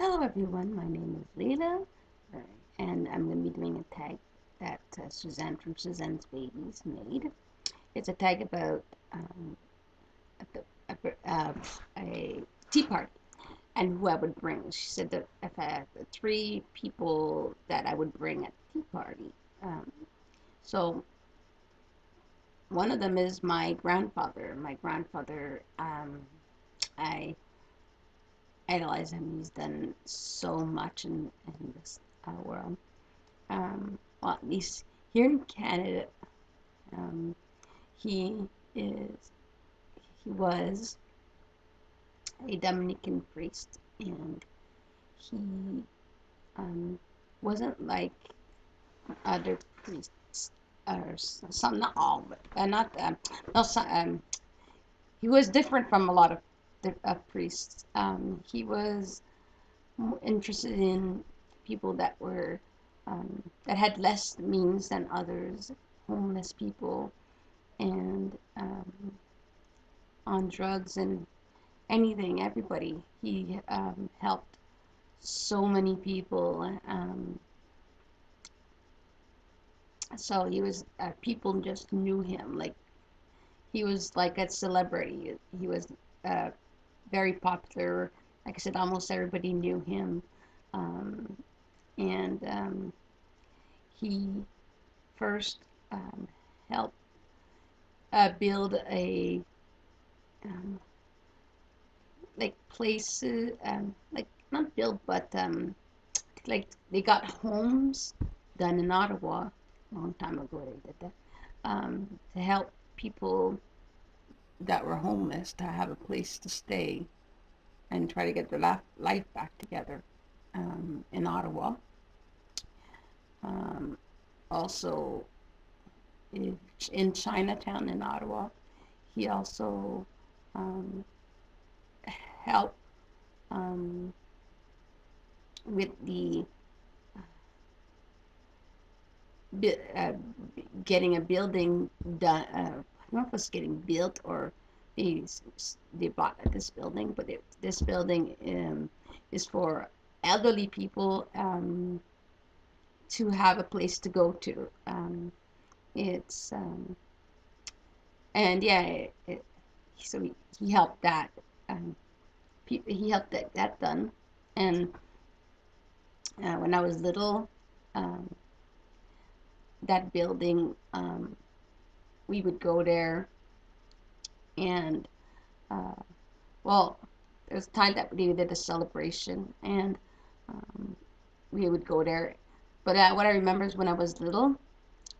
Hello everyone, my name is Leila, and I'm going to be doing a tag that Suzanne from Suzanne's Babies made. It's a tag about a, a tea party and who I would bring. She said that if I had three people that I would bring at the tea party. So one of them is my grandfather. My grandfather, I idolize him. He's done so much in this world. Well, at least here in Canada, um, he is he was a Dominican priest, and he um, wasn't like other priests, or some, not all, but not no, some, he was different from a lot of priests. He was interested in people that were that had less means than others, homeless people, and on drugs and anything, everybody. He helped so many people. So he was, people just knew him. Like, he was like a celebrity. He was uh, very popular. Like I said, almost everybody knew him. Um, and he first helped build a um, like places, like not build, but like they got homes done in Ottawa a long time ago. They did that to help people that were homeless to have a place to stay and try to get their life back together in Ottawa. Um, Also, in Chinatown in Ottawa, he also um, helped um, with the uh, getting a building done. I don't know if it was getting built or they, they bought this building, but this building is for elderly people to have a place to go to. It's and yeah, so he helped that. Um, he helped that done. And when I was little, um, that building, we would go there, and uh, well, there was a time that we did a celebration, and um, we would go there. But what I remember is when I was little,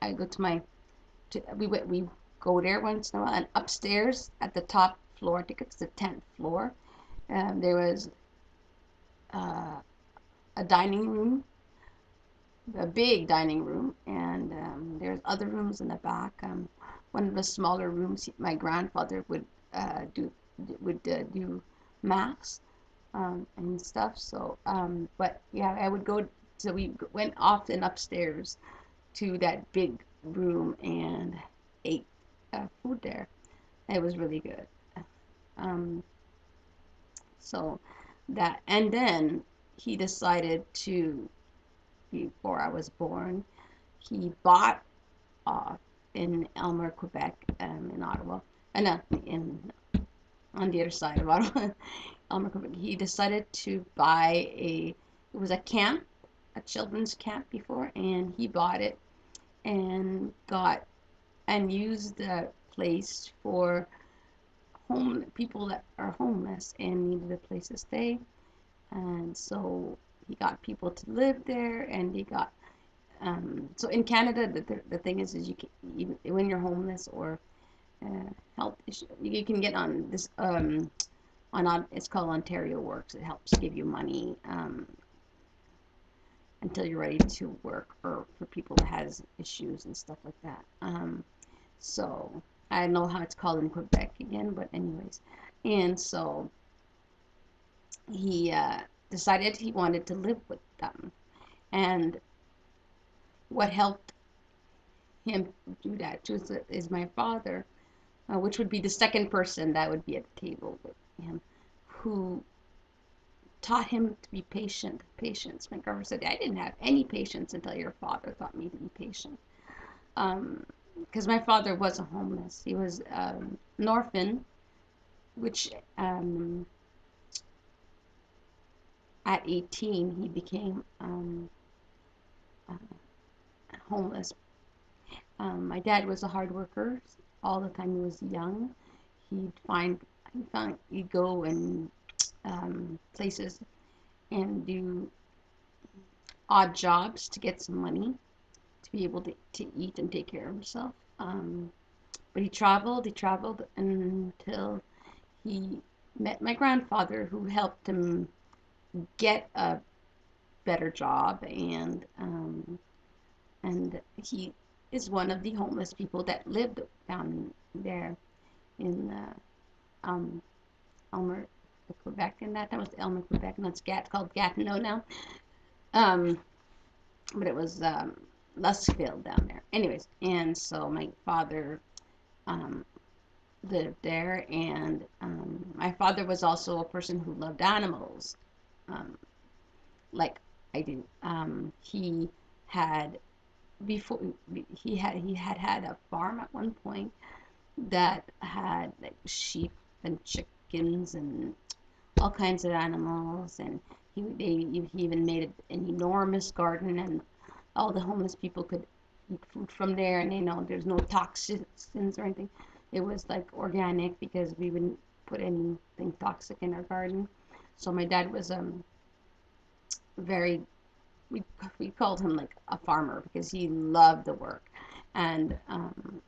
I go to we go there once in a while, and upstairs at the top floor, I think it's the 10th floor, there was uh, a dining room, a big dining room, and there's other rooms in the back. One of the smaller rooms, my grandfather would do do mass and stuff. So, but yeah, I would go. So we went often upstairs to that big room and ate food there. It was really good. Um, so that, and then he decided to, before I was born, he bought off in Elmer, Quebec, in Ottawa, and in on the other side of Ottawa, Elmer, Quebec. He decided to buy it was a camp, a children's camp before, and he bought it and got and used the place for people that are homeless and needed a place to stay. And so he got people to live there, and he got so in Canada, the thing is you can, even when you're homeless or health issue, you can get on this on it's called Ontario Works. It helps give you money until you're ready to work, or for people that has issues and stuff like that. So I don't know how it's called in Quebec again, but anyways, and so he decided he wanted to live with them, and what helped him do that too is my father, which would be the second person that would be at the table with him, who taught him to be patient. Patience. My grandfather said, I didn't have any patience until your father taught me to be patient. Because my father was a homeless. He was an orphan, which at 18 he became uh, homeless. My dad was a hard worker. All the time he was young, he'd go and places and do odd jobs to get some money to be able to eat and take care of himself. But he traveled until he met my grandfather, who helped him get a better job, and he is one of the homeless people that lived down there in um, Elmer, Quebec. And that time was Elmer, Quebec. Now it's called Gatineau now. Um, but it was Luskville down there. Anyways, and so my father um, lived there, and my father was also a person who loved animals, um, like I do. He had before he had a farm at one point that had like sheep and chickens and all kinds of animals, and he even made an enormous garden, and all the homeless people could eat food from there, and there's no toxins or anything. It was like organic because we wouldn't put anything toxic in our garden. So my dad was very we called him like a farmer because he loved the work. And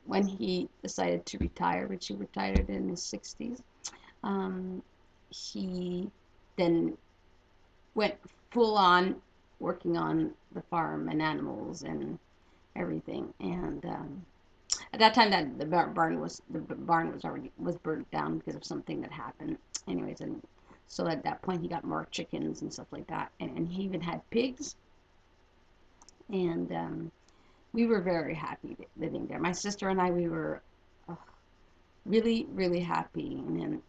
when he decided to retire, which he retired in his 60s, um, he then went full on working on the farm and animals and everything. And at that time, that the barn was already burnt down because of something that happened. Anyways, and so at that point, he got more chickens and stuff like that, and he even had pigs. And we were very happy living there. My sister and I, we were really, really happy. And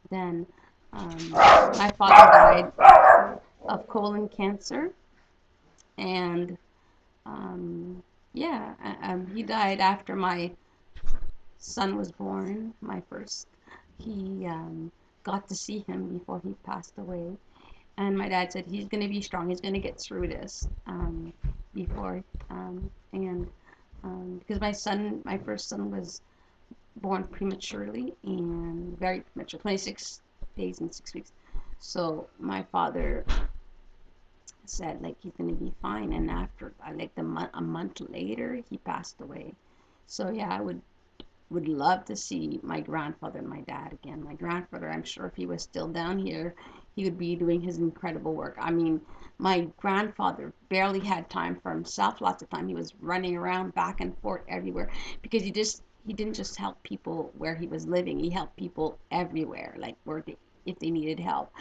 then my father died of colon cancer, and yeah, he died after my son was born, my first. He got to see him before he passed away, and my dad said he's going to be strong. He's going to get through this before and because my first son was born prematurely and very premature, 26 days and 6 weeks. So my father said like he's going to be fine, and after like a month later he passed away. So yeah, I would love to see my grandfather and my dad again. My grandfather, I'm sure if he was still down here, he would be doing his incredible work. I mean, my grandfather barely had time for himself. Lots of time he was running around back and forth everywhere because he didn't just help people where he was living. He helped people everywhere, like if they needed help,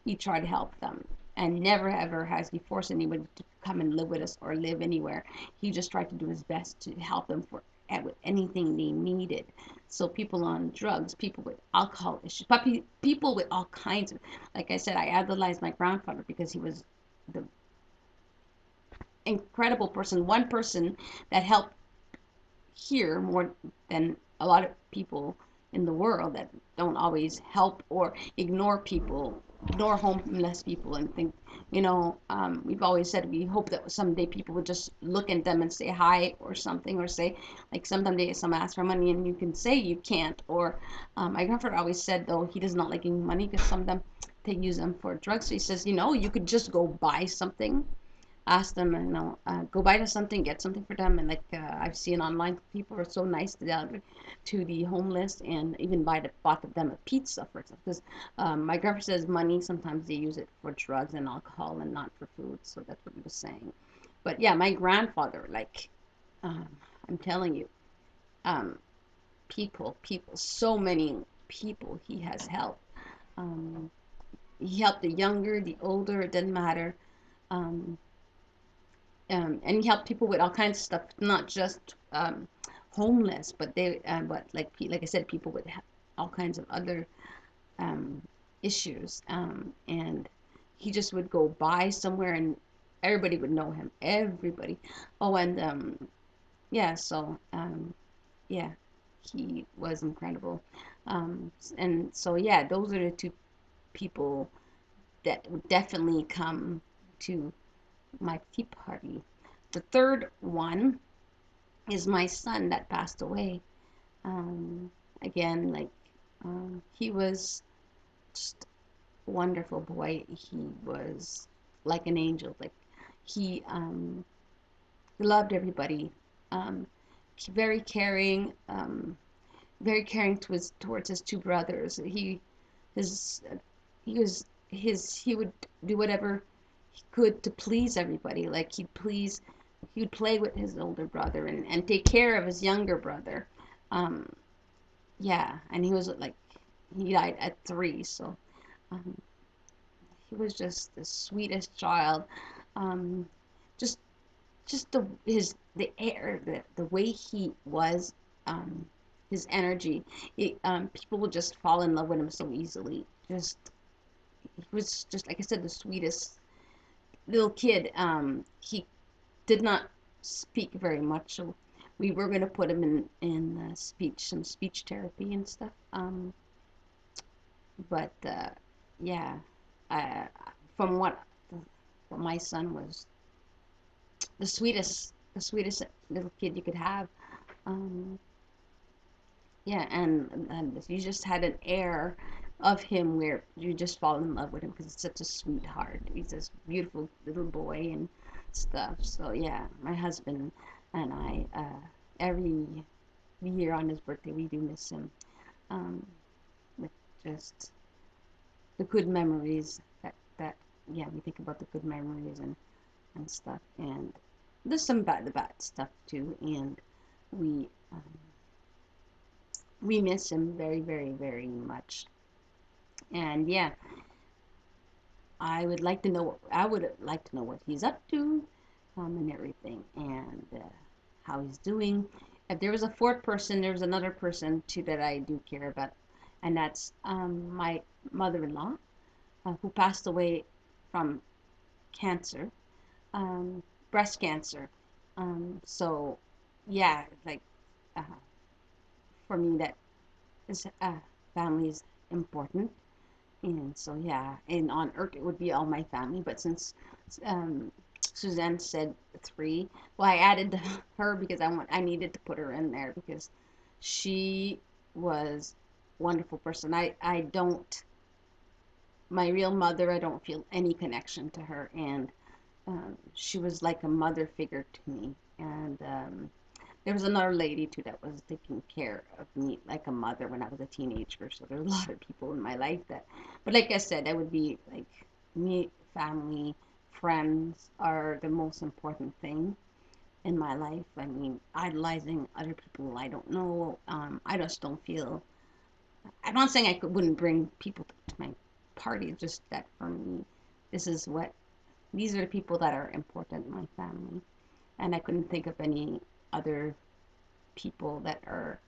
he tried to help them. And never ever has he forced anybody to come and live with us or live anywhere. He just tried to do his best to help them with anything they needed. So people on drugs, people with alcohol issues, people with all kinds of, like I said, I idolized my grandfather because he was the incredible person, one person that helped here more than a lot of people in the world that don't always help or ignore homeless people and think, we've always said we hope that someday people would just look at them and say hi or something, or say, like someday some ask for money and you can say you can't. Or my grandfather always said, though, he does not like giving money because some of them they use them for drugs. So he says, you could just go buy something, ask them, go buy them something, get something for them. And like I've seen online, people are so nice to the homeless, and even bought them a pizza, for example. Because my grandpa says money, sometimes they use it for drugs and alcohol and not for food. So that's what he was saying. But yeah, my grandfather, like, um, I'm telling you, um, so many people he has helped. Um, he helped the younger, the older, it didn't matter. Um, and he helped people with all kinds of stuff, not just homeless, but like I said, people with all kinds of other issues, and he just would go by somewhere and everybody would know him. Everybody. Oh, and yeah, so yeah, he was incredible. And so yeah, those are the two people that would definitely come to my tea party. The third one is my son that passed away. Um, Again, like he was just a wonderful boy. He was like an angel. Like he loved everybody. Um, very caring. Very caring towards his two brothers. His he was he would do whatever he could to please everybody. Like he would play with his older brother and take care of his younger brother. Um, yeah, and he was like he died at 3, so um, he was just the sweetest child. Um, just the air, the way he was, um, his energy. People would just fall in love with him so easily. Just he was just like I said, the sweetest little kid. He did not speak very much, so we were going to put him in some speech therapy and stuff. But yeah, uh, from what my son was the sweetest little kid you could have. Um, yeah, and you just had an air of him where you just fall in love with him because he's such a sweetheart. He's this beautiful little boy and stuff. So yeah, my husband and I, every year on his birthday, we do miss him. Um, with just the good memories that yeah, we think about the good memories and stuff, and there's some bad the bad stuff too, and we um, we miss him very very much. And yeah, I would like to know what he's up to, and everything, and how he's doing. If there was a fourth person, there was another person too that I do care about, and that's my mother-in-law, who passed away from cancer, um, breast cancer. So yeah, like uh, for me, that is family is important. And so yeah, and on Earth it would be all my family, but since um, Suzanne said 3, well, I added her because I needed to put her in there because she was a wonderful person. I don't My real mother, I don't feel any connection to her, and she was like a mother figure to me. And there was another lady too that was taking care of me like a mother when I was a teenager. So there's a lot of people in my life that, but like I said, that would be like me, family, friends are the most important thing in my life. I mean, idolizing other people I don't know, I just don't feel. I'm not saying wouldn't bring people to my party. Just that for me, this is what these are the people that are important in my family, and I couldn't think of any other people that are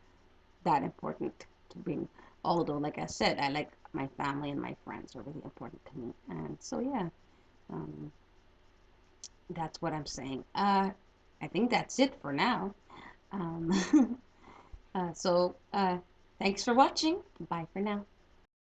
that important to bring. Although, like I said, I like my family and my friends are really important to me, and so yeah, um, that's what I'm saying. I think that's it for now. Um, so thanks for watching. Bye for now.